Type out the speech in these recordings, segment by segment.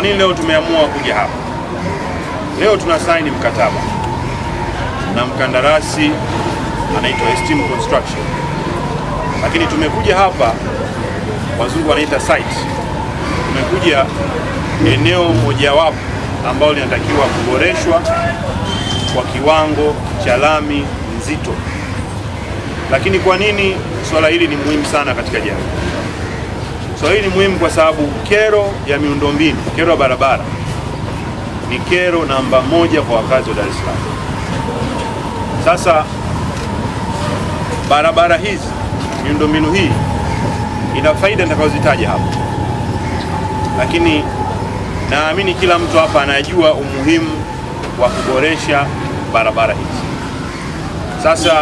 kwa nini leo tumeamua kuja hapa? Leo tuna sign mkataba na mkandarasi anaitwa Esteem Construction. Lakini tumekuja hapa, wazungu wanaita site. Tumekuja eneo mojawapo ambalo linatakiwa kuboreshwa kwa kiwango cha lami nzito. Lakini kwa nini swala hili ni muhimu sana katika jamii? Swala hili ni muhimu kwa sababu kero ya miundombinu, kero ya barabara ni kero namba 1 kwa wakazi wa Dar es Salaam. Sasa barabara hizi, miundombinu hii ina faida nitakazozitaja hapa. Lakini naamini kila mtu hapa anajua umuhimu wa kuboresha barabara hizi. Sasa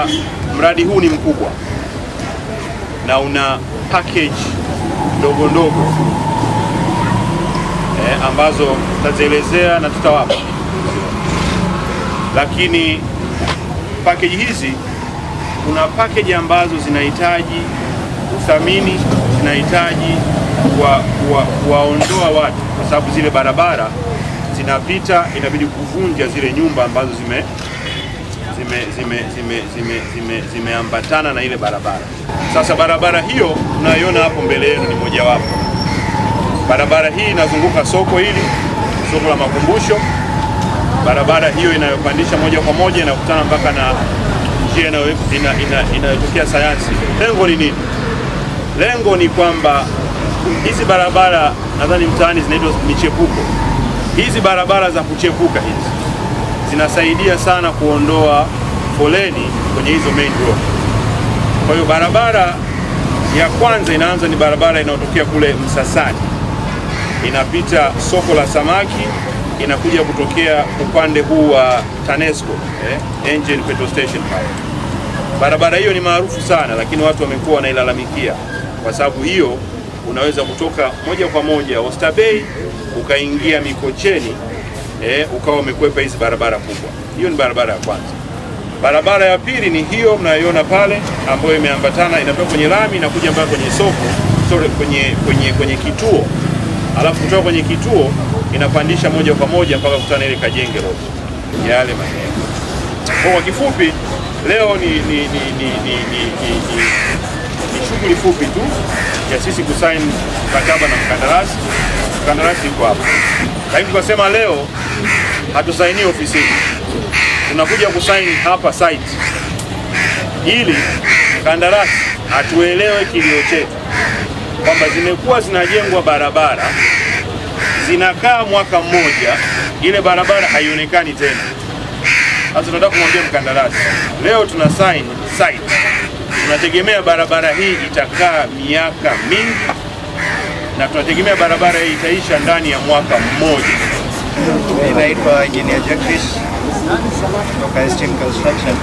mradi huu ni mkubwa na una package ndogo ambazo tutazielezea na tutawapa. Lakini package hizi, kuna package ambazo zinahitaji uthamini, zinahitaji kuwaondoa watu, kwa sababu zile barabara zinapita, inabidi kuvunja zile nyumba ambazo zimeambatana na ile barabara. Sasa barabara hiyo unaiona hapo mbele yenu ni mojawapo. Barabara hii inazunguka soko hili, soko la Makumbusho. Barabara hiyo inayopandisha moja kwa moja inakutana mpaka na njia inayotokea Sayansi. Lengo ni nini? Lengo ni kwamba hizi barabara, nadhani mtaani zinaitwa michepuko. Hizi barabara za kuchepuka hizi zinasaidia sana kuondoa foleni kwenye hizo main road. Kwa hiyo barabara ya kwanza inaanza ni barabara inayotokea kule Msasani, inapita soko la samaki, inakuja kutokea upande huu wa TANESCO, Engine Petrol Station pale. Barabara hiyo ni maarufu sana, lakini watu wamekuwa wanailalamikia kwa sababu hiyo unaweza kutoka moja kwa moja Oysterbay ukaingia Mikocheni, ukawa umekwepa hizi barabara kubwa. Hiyo ni barabara ya kwanza. Barabara ya pili ni hiyo mnayoiona pale, ambayo imeambatana, inatoka kwenye lami inakuja mpaka kwenye soko, kwenye kituo. Alafu kutoka kwenye kituo inapandisha moja kwa moja mpaka kutana ile Kajenge Road, yale maeneo. Kwa kifupi, leo ni shughuli fupi tu ya sisi kusign mkataba na mkandarasi. Mkandarasi yuko hapa. Lakini tukasema leo hatusaini ofisini. Tunakuja kusign hapa site, ili mkandarasi atuelewe kilio chetu kwamba zimekuwa zinajengwa barabara, zinakaa mwaka mmoja, ile barabara haionekani tena. Sasa tunataka kumwambia mkandarasi, leo tuna sign site, tunategemea barabara hii itakaa miaka mingi, na tunategemea barabara hii itaisha ndani ya mwaka mmoja. Naitwa Engineer Jagdish kutoka Esteem Construction.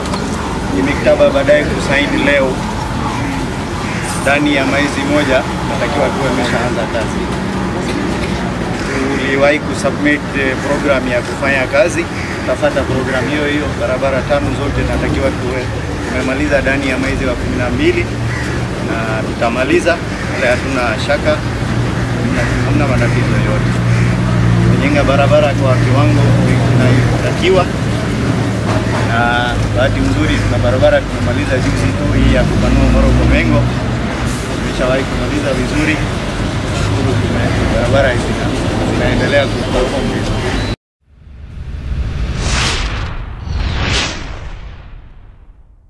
Ni mikataba baadaye kusaini leo, ndani ya mwezi moja natakiwa tuwe tumeshaanza kazi. Tuliwahi kusubmit program ya kufanya kazi, tutafuata program hiyo. Barabara 5 zote natakiwa tuwe tumemaliza ndani ya mwezi wa 12 na tutamaliza, wala hatuna shaka, hamna matatizo yote. Tumejenga barabara kwa kiwango kinachotakiwa, na bahati nzuri tuna barabara tumemaliza juzi tu, hii ya kupanua Moroko Mengo. Tumeshawahi kumaliza vizuri. Barabara hizi zinaendelea kuperform